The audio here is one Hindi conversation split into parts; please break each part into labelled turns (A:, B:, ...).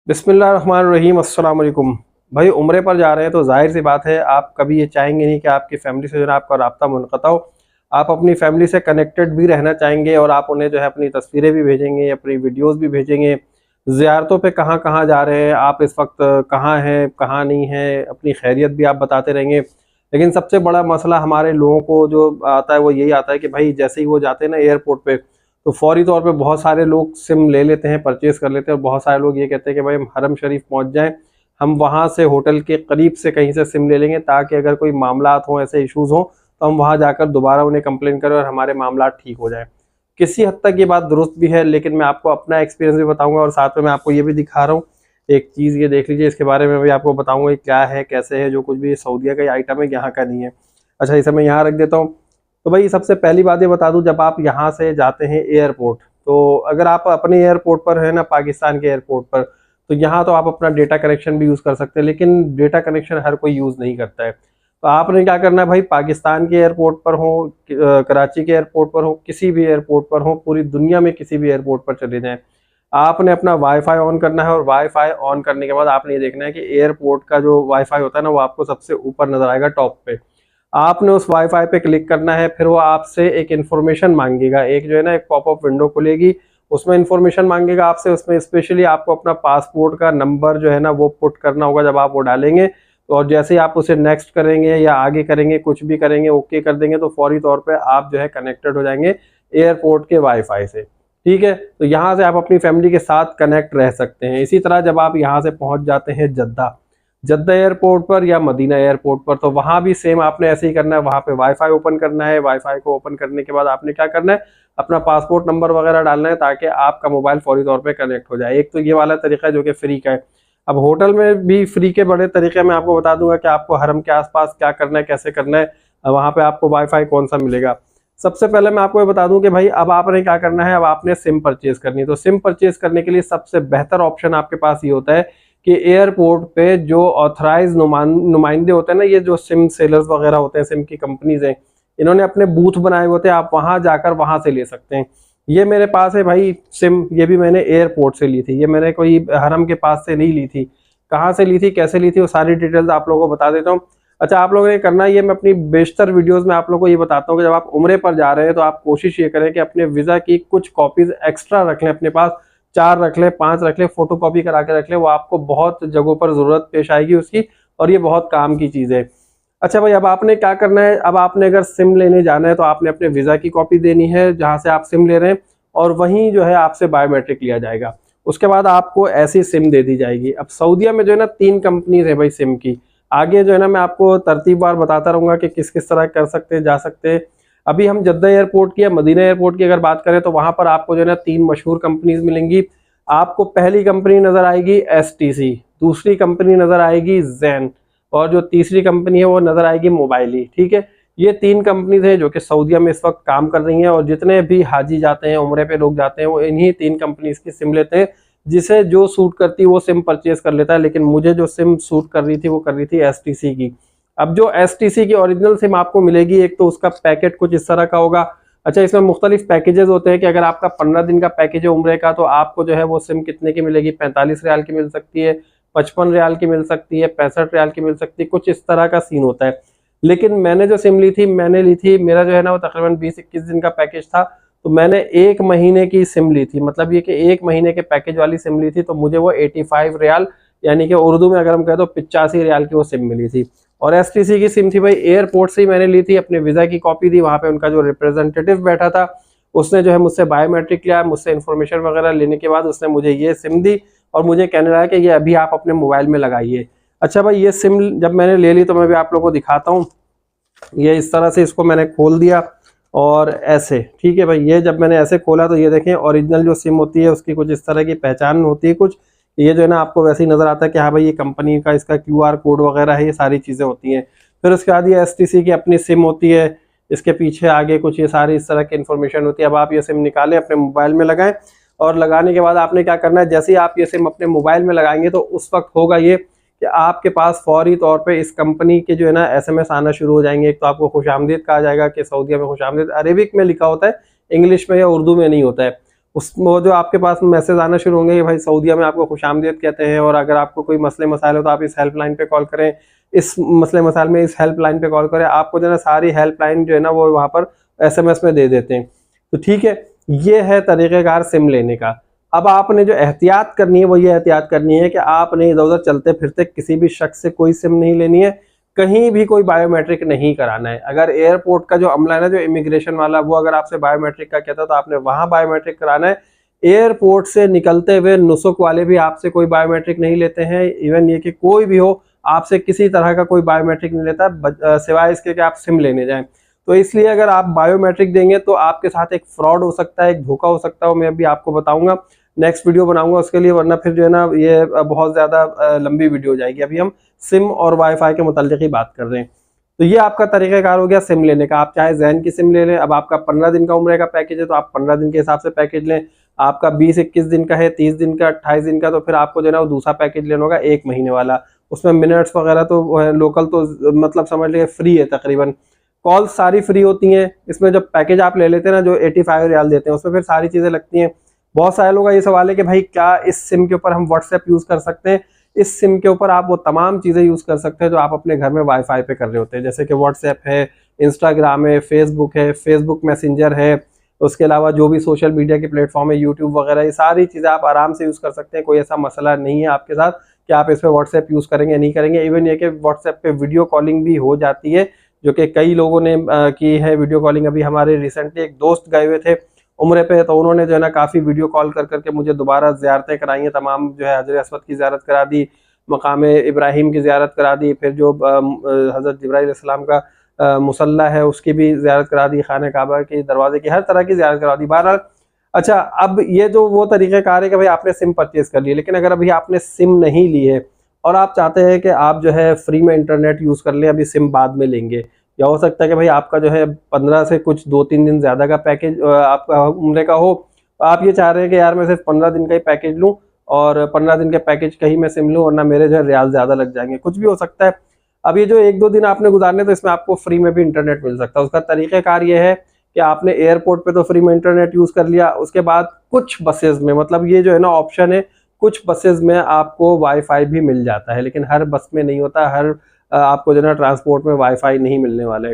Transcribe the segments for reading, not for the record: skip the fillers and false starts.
A: बिस्मिल्लाहिर्रहमानिर्रहीम अस्सलाम वालेकुम। भाई उम्रे पर जा रहे हैं तो जाहिर सी बात है आप कभी ये चाहेंगे नहीं कि आपकी फैमिली से जो है आपका राब्ता मुनक़ता हो। आप अपनी फैमिली से कनेक्टेड भी रहना चाहेंगे और आप उन्हें जो है अपनी तस्वीरें भी भेजेंगे, अपनी वीडियोज़ भी भेजेंगे। ज़ियारतों पे कहाँ-कहाँ जा रहे हैं, आप इस वक़्त कहाँ हैं, कहाँ नहीं हैं, अपनी खैरियत भी आप बताते रहेंगे। लेकिन सबसे बड़ा मसला हमारे लोगों को जो आता है वो यही आता है कि भाई जैसे ही वो जाते हैं ना एयरपोर्ट पे, तो फ़ौरी तौर पे बहुत सारे लोग सिम ले लेते हैं, परचेज़ कर लेते हैं और बहुत सारे लोग ये कहते हैं कि भाई हम हरम शरीफ पहुँच जाएँ, हम वहाँ से होटल के करीब से कहीं से सिम ले लेंगे ताकि अगर कोई मामलात हों, ऐसे इश्यूज़ हों, तो हम वहाँ जाकर दोबारा उन्हें कंप्लेन करें और हमारे मामलात ठीक हो जाएँ। किसी हद तक ये बात दुरुस्त भी है, लेकिन मैं आपको अपना एक्सपीरियंस भी बताऊँगा और साथ में मैं आपको ये भी दिखा रहा हूँ। एक चीज़ ये देख लीजिए, इसके बारे में भी आपको बताऊँगा ये क्या है, कैसे है, जो कुछ भी सऊदीया का ही आइटम है, यहाँ का नहीं है। अच्छा, इसे मैं यहाँ रख देता हूँ। तो भाई सबसे पहली बात ये बता दूं, जब आप यहाँ से जाते हैं एयरपोर्ट, तो अगर आप अपने एयरपोर्ट पर है ना, पाकिस्तान के एयरपोर्ट पर, तो यहाँ तो आप अपना डेटा कनेक्शन भी यूज़ कर सकते हैं, लेकिन डेटा कनेक्शन हर कोई यूज़ नहीं करता है। तो आपने क्या करना है भाई, पाकिस्तान के एयरपोर्ट पर हो, कराची के एयरपोर्ट पर हो, किसी भी एयरपोर्ट पर हो, पूरी दुनिया में किसी भी एयरपोर्ट पर चले जाएं, आपने अपना वाईफाई ऑन करना है और वाईफाई ऑन करने के बाद आपने ये देखना है कि एयरपोर्ट का जो वाईफाई होता है ना, वो आपको सबसे ऊपर नजर आएगा टॉप पे। आपने उस वाईफाई पे क्लिक करना है, फिर वो आपसे एक इन्फॉर्मेशन मांगेगा, एक जो है ना एक पॉपअप विंडो खुलेगी, उसमें इन्फॉर्मेशन मांगेगा आपसे। उसमें स्पेशली आपको अपना पासपोर्ट का नंबर जो है ना वो पुट करना होगा। जब आप वो डालेंगे तो और जैसे ही आप उसे नेक्स्ट करेंगे या आगे करेंगे, कुछ भी करेंगे, ओके कर देंगे, तो फौरी तौर पे आप जो है कनेक्टेड हो जाएंगे एयरपोर्ट के वाईफाई से। ठीक है, तो यहाँ से आप अपनी फैमिली के साथ कनेक्ट रह सकते हैं। इसी तरह जब आप यहाँ से पहुँच जाते हैं जद्दा एयरपोर्ट पर या मदीना एयरपोर्ट पर, तो वहां भी सेम आपने ऐसे ही करना है। वहां पे वाईफाई ओपन करना है। वाईफाई को ओपन करने के बाद आपने क्या करना है, अपना पासपोर्ट नंबर वगैरह डालना है ताकि आपका मोबाइल फौरी तौर पे कनेक्ट हो जाए। एक तो ये वाला तरीका है जो कि फ्री का है। अब होटल में भी फ्री के बड़े तरीके मैं आपको बता दूंगा कि आपको हरम के आसपास क्या करना है, कैसे करना है, वहां पे आपको वाईफाई कौन सा मिलेगा। सबसे पहले मैं आपको ये बता दूं कि भाई अब आपने क्या करना है, अब आपने सिम परचेज करनी है। तो सिम परचेज करने के लिए सबसे बेहतर ऑप्शन आपके पास ये होता है कि एयरपोर्ट पे जो ऑथराइज नुमाइंदे होते हैं ना, ये जो सिम सेलर्स वगैरह होते हैं, सिम की कंपनीज हैं, इन्होंने अपने बूथ बनाए होते हैं। आप वहां जाकर वहां से ले सकते हैं। ये मेरे पास है भाई सिम, ये भी मैंने एयरपोर्ट से ली थी, ये मैंने कोई हरम के पास से नहीं ली थी। कहाँ से ली थी, कैसे ली थी, वो सारी डिटेल्स आप लोगों को बता देता हूँ। अच्छा, आप लोगों ने करना ये, मैं अपनी बेशतर वीडियोस में आप लोगों को ये बताता हूँ कि जब आप उम्रे पर जा रहे हैं तो आप कोशिश ये करें कि अपने वीजा की कुछ कॉपीज एक्स्ट्रा रख लें अपने पास। 4 रख लें, 5 रख लें, फोटो कॉपी करा के रख लें। वो आपको बहुत जगहों पर जरूरत पेश आएगी उसकी, और ये बहुत काम की चीज है। अच्छा भाई, अब आपने क्या करना है, अब आपने अगर सिम लेने जाना है तो आपने अपने वीजा की कॉपी देनी है जहां से आप सिम ले रहे हैं, और वहीं जो है आपसे बायोमेट्रिक लिया जाएगा। उसके बाद आपको ऐसी सिम दे दी जाएगी। अब सऊदीया में जो है ना 3 कंपनीज है भाई सिम की। आगे जो है ना मैं आपको तरतीबवार बताता रहूंगा कि किस किस तरह कर सकते हैं, जा सकते हैं। अभी हम जद्दा एयरपोर्ट की या मदीना एयरपोर्ट की अगर बात करें तो वहां पर आपको जो है ना 3 मशहूर कंपनीज मिलेंगी। आपको पहली कंपनी नजर आएगी एसटीसी, दूसरी कंपनी नजर आएगी जैन, और जो तीसरी कंपनी है वो नजर आएगी मोबाइली। ठीक है, ये 3 कंपनीज हैं जो कि सऊदीया में इस वक्त काम कर रही हैं, और जितने भी हाजी जाते हैं, उम्रे पे लोग जाते हैं, वो इन्हीं 3 कंपनीज की सिम लेते हैं। जिसे जो सूट करती है वो सिम परचेज कर लेता है, लेकिन मुझे जो सिम सूट कर रही थी वो कर रही थी एसटीसी की। अब जो एसटीसी की ओरिजिनल सिम आपको मिलेगी, एक तो उसका पैकेट कुछ इस तरह का होगा। अच्छा, इसमें मुख्तलिफ पैकेजेस होते हैं कि अगर आपका 15 दिन का पैकेज है उम्रे का, तो आपको जो है वो सिम कितने की मिलेगी, 45 रियाल की मिल सकती है, 55 रियाल की मिल सकती है, 65 रियाल की मिल सकती है, कुछ इस तरह का सीन होता है। लेकिन मैंने जो सिम ली थी, मैंने ली थी, मेरा जो है ना वो तकरीबन 20-21 दिन का पैकेज था, तो मैंने 1 महीने की सिम ली थी। मतलब ये कि 1 महीने के पैकेज वाली सिम ली थी, तो मुझे वो 85 रियाल, यानी कि उर्दू में अगर हम कहें तो 85 रियाल की वो सिम मिली थी। और एसटीसी की सिम थी भाई, एयरपोर्ट से ही मैंने ली थी, अपने वीजा की कॉपी दी। वहां पे उनका जो रिप्रेजेंटेटिव बैठा था उसने जो है मुझसे बायोमेट्रिक लिया, मुझसे इन्फॉर्मेशन वगैरह लेने के बाद उसने मुझे ये सिम दी और मुझे कहने लगा कि ये अभी आप अपने मोबाइल में लगाइए। अच्छा भाई, ये सिम जब मैंने ले ली तो मैं भी आप लोगों को दिखाता हूँ। ये इस तरह से इसको मैंने खोल दिया और ऐसे, ठीक है भाई, ये जब मैंने ऐसे खोला तो ये देखें ओरिजिनल जो सिम होती है उसकी कुछ इस तरह की पहचान होती है कुछ। ये जो है ना आपको वैसे ही नजर आता है कि हाँ भाई ये कंपनी का इसका क्यूआर कोड वगैरह है, ये सारी चीजें होती हैं। फिर उसके बाद ये एसटीसी की अपनी सिम होती है, इसके पीछे आगे कुछ ये सारी इस तरह की इन्फॉर्मेशन होती है। अब आप ये सिम निकालें, अपने मोबाइल में लगाएं, और लगाने के बाद आपने क्या करना है, जैसे ही आप ये सिम अपने मोबाइल में लगाएंगे तो उस वक्त होगा ये कि आपके पास फौरी तौर पे इस कंपनी के जो है ना एसएमएस आना शुरू हो जाएंगे। एक तो आपको खुशामदीद कहा जाएगा कि सऊदीया में खुशामदीद अरेबिक में लिखा होता है, इंग्लिश में या उर्दू में नहीं होता है। वो जो आपके पास मैसेज आना शुरू होंगे कि भाई सऊदीया में आपको खुशामदीद कहते हैं, और अगर आपको कोई मसले मसाइल हो तो आप इस हेल्पलाइन पे कॉल करें, इस मसले मसाइल में इस हेल्पलाइन पे कॉल करें। आपको जो है ना सारी हेल्पलाइन जो है ना वो वहाँ पर SMS में दे देते हैं। तो ठीक है, ये है तरीक़ेकार सिम लेने का। अब आपने जो एहतियात करनी है वो ये एहतियात करनी है कि आपने इधर उधर चलते फिरते किसी भी शख्स से कोई सिम नहीं लेनी है, कहीं भी कोई बायोमेट्रिक नहीं कराना है। अगर एयरपोर्ट का जो अमला है ना, जो इमिग्रेशन वाला, वो अगर आपसे बायोमेट्रिक का कहता है तो आपने वहां बायोमेट्रिक कराना है। एयरपोर्ट से निकलते हुए नुसुक वाले भी आपसे कोई बायोमेट्रिक नहीं लेते हैं। इवन ये कि कोई भी हो आपसे किसी तरह का कोई बायोमेट्रिक नहीं लेता, सिवाय इसके कि आप सिम लेने जाएं। तो इसलिए अगर आप बायोमेट्रिक देंगे तो आपके साथ एक फ्रॉड हो सकता है, एक धोखा हो सकता है। मैं अभी आपको बताऊंगा, नेक्स्ट वीडियो बनाऊंगा उसके लिए, वरना फिर जो है ना ये बहुत ज़्यादा लंबी वीडियो हो जाएगी। अभी हम सिम और वाईफाई के मुताल्लिक ही बात कर रहे हैं। तो ये आपका तरीक़ाकार हो गया सिम लेने का। आप चाहे ज़ैन की सिम ले लें। अब आपका 15 दिन का उम्र का पैकेज है तो आप 15 दिन के हिसाब से पैकेज लें। आपका 20-21 दिन का है, 30 दिन का, 28 दिन का, तो फिर आपको जो है ना वो दूसरा पैकेज लेना होगा 1 महीने वाला। उसमें मिनट्स वगैरह तो लोकल तो मतलब समझ लीजिए फ्री है, तकरीबन कॉल सारी फ्री होती हैं। इसमें जब पैकेज आप ले लेते हैं ना, जो 85 रियाल देते हैं, उसमें फिर सारी चीज़ें लगती हैं। बहुत सारे लोगों का ये सवाल है कि भाई क्या इस सिम के ऊपर हम व्हाट्सएप यूज़ कर सकते हैं? इस सिम के ऊपर आप वो तमाम चीज़ें यूज़ कर सकते हैं जो आप अपने घर में वाईफाई पे कर रहे होते हैं, जैसे कि व्हाट्सएप है, इंस्टाग्राम है, फेसबुक मैसेंजर है, उसके अलावा जो भी सोशल मीडिया के प्लेटफॉर्म है, यूट्यूब वगैरह, ये सारी चीज़ें आप आराम से यूज़ कर सकते हैं। कोई ऐसा मसला नहीं है आपके साथ कि आप इस पर व्हाट्सएप यूज़ करेंगे नहीं करेंगे। इवन ये कि व्हाट्सएप पे वीडियो कॉलिंग भी हो जाती है, जो कि कई लोगों ने की है वीडियो कॉलिंग। अभी हमारे रिसेंटली एक दोस्त गए हुए थे उम्रे पे, तो उन्होंने जो है ना काफ़ी वीडियो कॉल कर करके मुझे दोबारा ज़ियारतें कराई हैं। तमाम जो है हजर अस्वद की ज़ियारत करा दी, मकाम इब्राहिम की ज़ियारत करा दी, फिर जो हज़रत जिब्राइल अलैहिस्सलाम का मुसल्ला है उसकी भी ज़ियारत करा दी, खाने काबा के दरवाजे की, हर तरह की ज़ियारत करा दी। बहरहाल अच्छा, अब ये जो वो तरीक़ाकार है कि भाई आपने सिम परचेज़ कर ली, लेकिन अगर अभी आपने सिम नहीं ली है और आप चाहते हैं कि आप जो है फ्री में इंटरनेट यूज़ कर लें, अभी सिम बाद में लेंगे, या हो सकता है कि भाई आपका जो है 15 से कुछ 2-3 दिन ज़्यादा का पैकेज आपका उम्रे का हो, आप ये चाह रहे हैं कि यार मैं सिर्फ 15 दिन का ही पैकेज लूँ और 15 दिन के पैकेज का ही मैं सिम लूँ, वरना मेरे जो है रियाल ज़्यादा लग जाएंगे, कुछ भी हो सकता है। अब ये जो 1-2 दिन आपने गुजारने, तो इसमें आपको फ्री में भी इंटरनेट मिल सकता है। उसका तरीक़ाकार ये है कि आपने एयरपोर्ट पे तो फ्री में इंटरनेट यूज़ कर लिया, उसके बाद कुछ बसेज़ में, मतलब ये जो है ना ऑप्शन है, कुछ बसेज़ में आपको वाईफाई भी मिल जाता है, लेकिन हर बस में नहीं होता, हर आपको जो है ना ट्रांसपोर्ट में वाईफाई नहीं मिलने वाले।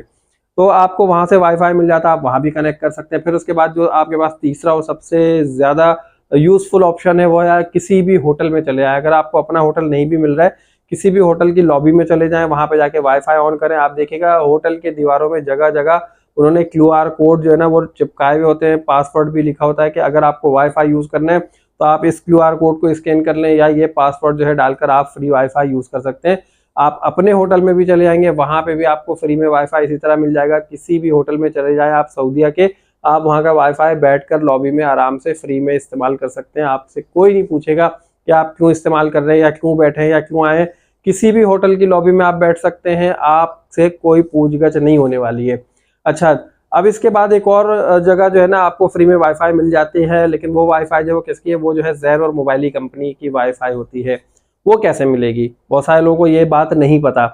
A: तो आपको वहाँ से वाईफाई मिल जाता है, आप वहाँ भी कनेक्ट कर सकते हैं। फिर उसके बाद जो आपके पास तीसरा और सबसे ज़्यादा यूज़फुल ऑप्शन है वो है किसी भी होटल में चले जाएँ। अगर आपको अपना होटल नहीं भी मिल रहा है, किसी भी होटल की लॉबी में चले जाएँ, वहाँ पे जाके वाईफाई ऑन करें। आप देखिएगा होटल के दीवारों में जगह-जगह उन्होंने QR कोड जो है ना वो चिपकाए हुए होते हैं, पासवर्ड भी लिखा होता है कि अगर आपको वाईफाई यूज़ करना है तो आप इस QR कोड को स्कैन कर लें, या ये पासवर्ड जो है डालकर आप फ्री वाईफाई यूज़ कर सकते हैं। आप अपने होटल में भी चले जाएंगे, वहाँ पे भी आपको फ्री में वाईफाई इसी तरह मिल जाएगा। किसी भी होटल में चले जाएँ आप सऊदीया के, आप वहाँ का वाईफाई बैठकर लॉबी में आराम से फ्री में इस्तेमाल कर सकते हैं। आपसे कोई नहीं पूछेगा कि आप क्यों इस्तेमाल कर रहे हैं, या क्यों बैठे हैं, या क्यों आए हैं। किसी भी होटल की लॉबी में आप बैठ सकते हैं, आपसे कोई पूछगछ नहीं होने वाली है। अच्छा, अब इसके बाद एक और जगह जो है ना आपको फ्री में वाईफाई मिल जाती है, लेकिन वो वाईफाई जो किसकी है, वो जो है ज़ैन और मोबाइली कंपनी की वाईफाई होती है। वो कैसे मिलेगी, बहुत सारे लोगों को ये बात नहीं पता।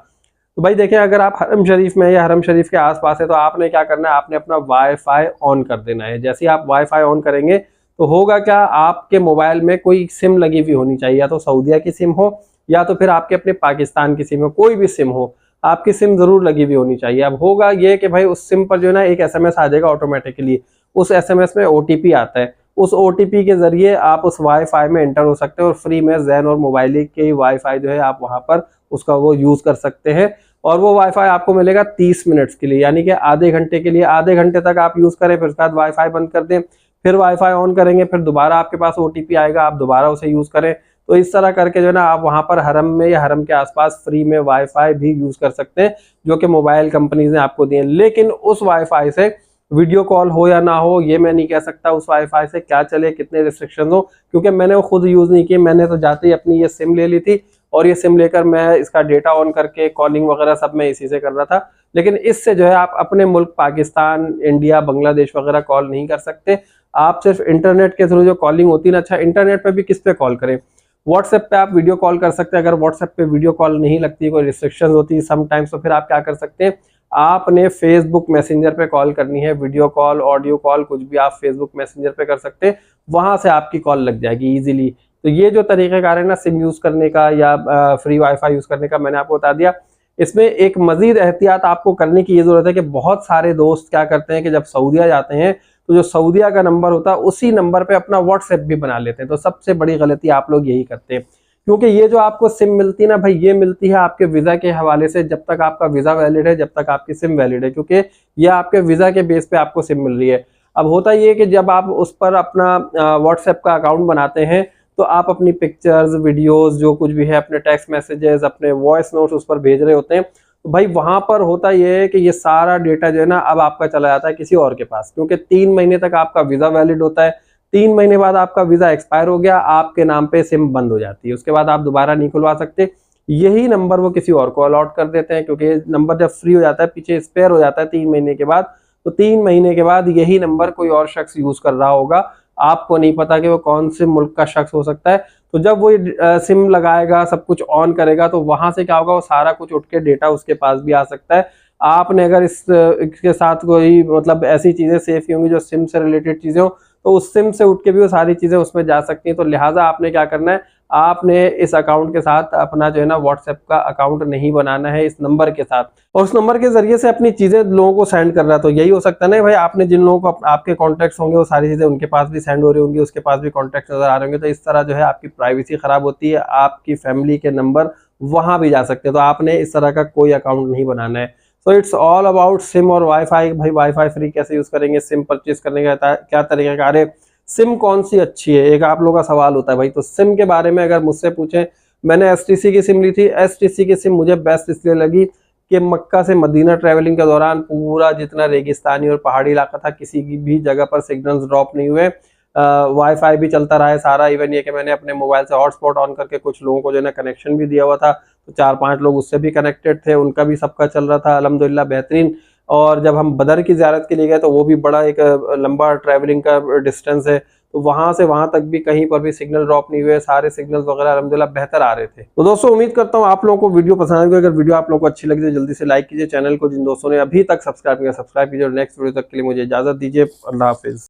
A: तो भाई देखिए, अगर आप हरम शरीफ में या हरम शरीफ के आसपास है तो आपने क्या करना है, आपने अपना वाईफाई ऑन कर देना है। जैसे ही आप वाईफाई ऑन करेंगे तो होगा क्या, आपके मोबाइल में कोई सिम लगी हुई होनी चाहिए, या तो सऊदीया की सिम हो या तो फिर आपके अपने पाकिस्तान की सिम हो, कोई भी सिम हो, आपकी सिम जरूर लगी हुई होनी चाहिए। अब होगा ये कि भाई उस सिम पर जो है ना एक SMS आ जाएगा ऑटोमेटिकली, उस SMS में OTP आता है, उस OTP के जरिए आप उस वाईफाई में एंटर हो सकते हैं और फ्री में ज़ैन और मोबाइली के वाईफाई जो है आप वहां पर उसका वो यूज़ कर सकते हैं। और वो वाईफाई आपको मिलेगा 30 मिनट्स के लिए, यानी कि आधे घंटे के लिए। आधे घंटे तक आप यूज़ करें, फिर उसके बाद वाईफाई बंद कर दें, फिर वाईफाई ऑन करेंगे, फिर दोबारा आपके पास OTP आएगा, आप दोबारा उसे यूज़ करें। तो इस तरह करके जो है ना आप वहाँ पर हरम में या हरम के आसपास फ्री में वाईफाई भी यूज़ कर सकते हैं, जो कि मोबाइल कंपनीज ने आपको दिए। लेकिन उस वाईफाई से वीडियो कॉल हो या ना हो ये मैं नहीं कह सकता, उस वाईफाई से क्या चले, कितने रिस्ट्रिक्शन हो, क्योंकि मैंने वो खुद यूज़ नहीं की। मैंने तो जाते ही अपनी ये सिम ले ली थी और ये सिम लेकर मैं इसका डेटा ऑन करके कॉलिंग वगैरह सब मैं इसी से कर रहा था। लेकिन इससे जो है आप अपने मुल्क पाकिस्तान, इंडिया, बांग्लादेश वगैरह कॉल नहीं कर सकते। आप सिर्फ इंटरनेट के थ्रू जो कॉलिंग होती है ना, अच्छा इंटरनेट पे भी किस पे कॉल करें, व्हाट्सएप पे आप वीडियो कॉल कर सकते हैं। अगर व्हाट्सएप पे वीडियो कॉल नहीं लगती, कोई रिस्ट्रिक्शंस होती है समटाइम्स, तो फिर आप क्या कर सकते हैं, आपने फेसबुक मैसेंजर पे कॉल करनी है, वीडियो कॉल, ऑडियो कॉल, कुछ भी आप फेसबुक मैसेंजर पे कर सकते हैं। वहाँ से आपकी कॉल लग जाएगी ईजिली। तो ये जो तरीक़ेकार है ना सिम यूज़ करने का या फ्री वाईफाई यूज़ करने का, मैंने आपको बता दिया। इसमें एक मज़ीद एहतियात आपको करने की ये ज़रूरत है कि बहुत सारे दोस्त क्या करते हैं कि जब सऊदीया जाते हैं तो जो सऊदीया का नंबर होता है उसी नंबर पे अपना व्हाट्सएप भी बना लेते हैं। तो सबसे बड़ी गलती आप लोग यही करते हैं, क्योंकि ये जो आपको सिम मिलती है ना भाई, ये मिलती है आपके वीज़ा के हवाले से। जब तक आपका वीज़ा वैलिड है, जब तक आपकी सिम वैलिड है, क्योंकि ये आपके वीज़ा के बेस पे आपको सिम मिल रही है। अब होता ये है कि जब आप उस पर अपना व्हाट्सएप का अकाउंट बनाते हैं तो आप अपनी पिक्चर्स, वीडियोस, जो कुछ भी है, अपने टेक्स्ट मैसेजेस, अपने वॉइस नोट्स उस पर भेज रहे होते हैं। तो भाई वहां पर होता ये है कि ये सारा डेटा जो है ना अब आपका चला जाता है किसी और के पास, क्योंकि 3 महीने तक आपका वीज़ा वैलिड होता है। 3 महीने बाद आपका वीज़ा एक्सपायर हो गया, आपके नाम पे सिम बंद हो जाती है, उसके बाद आप दोबारा नहीं खुलवा सकते। यही नंबर वो किसी और को अलॉट कर देते हैं, क्योंकि नंबर जब फ्री हो जाता है, पीछे स्पेयर हो जाता है 3 महीने के बाद, तो 3 महीने के बाद यही नंबर कोई और शख्स यूज़ कर रहा होगा। आपको नहीं पता कि वो कौन से मुल्क का शख्स हो सकता है। तो जब वो सिम लगाएगा, सब कुछ ऑन करेगा, तो वहां से क्या होगा, वो सारा कुछ उठ के डेटा उसके पास भी आ सकता है। आपने अगर इसके साथ कोई मतलब ऐसी चीज़ें सेव की होंगी जो सिम से रिलेटेड चीज़ें हो, तो उस सिम से उठ के भी वो सारी चीज़ें उसमें जा सकती हैं। तो लिहाजा आपने क्या करना है, आपने इस अकाउंट के साथ अपना जो है ना व्हाट्सएप का अकाउंट नहीं बनाना है इस नंबर के साथ, और उस नंबर के जरिए से अपनी चीज़ें लोगों को सेंड कर रहा है। तो यही हो सकता है ना भाई, आपने जिन लोगों को आपके कॉन्टैक्ट्स होंगे वो सारी चीज़ें उनके पास भी सेंड हो रही होंगी, उसके पास भी कॉन्टैक्ट नजर आ रहे होंगे। तो इस तरह जो है आपकी प्राइवेसी खराब होती है, आपकी फैमिली के नंबर वहाँ भी जा सकते हैं। तो आपने इस तरह का कोई अकाउंट नहीं बनाना है। So it's all about SIM और वाईफाई। भाई वाईफाई फ्री कैसे यूज़ करेंगे, सिम परचेज करने का क्या तरीका है, सिम कौन सी अच्छी है, एक आप लोगों का सवाल होता है भाई। तो सिम के बारे में अगर मुझसे पूछें, मैंने एसटीसी की सिम ली थी। एसटीसी की सिम मुझे बेस्ट इसलिए लगी कि मक्का से मदीना ट्रैवलिंग के दौरान पूरा जितना रेगिस्तानी और पहाड़ी इलाका था, किसी की भी जगह पर सिग्नल्स ड्रॉप नहीं हुए, वाईफाई भी चलता रहा है सारा। इवन ये कि मैंने अपने मोबाइल से हॉटस्पॉट ऑन करके कुछ लोगों को जो है ना कनेक्शन भी दिया हुआ था, तो 4-5 लोग उससे भी कनेक्टेड थे, उनका भी सबका चल रहा था अल्हम्दुलिल्लाह बेहतरीन। और जब हम बदर की ज़ियारत के लिए गए तो वो भी बड़ा एक लंबा ट्रैवलिंग का डिस्टेंस है, तो वहां से वहां तक भी कहीं पर भी सिग्नल ड्रॉप नहीं हुए, सारे सिग्नल्स वगैरह अल्हम्दुलिल्लाह बेहतर आ रहे थे। तो दोस्तों उम्मीद करता हूँ आप लोगों को वीडियो पसंद आएगी। अगर वीडियो आप लोगों को अच्छी लगी तो जल्दी से लाइक कीजिए, चैनल को जिन दोस्तों ने अभी तक सब्सक्राइब किया सब्सक्राइब कीजिए, और नेक्स्ट वीडियो तक के लिए मुझे इजाजत दीजिए। अल्लाह हाफिज।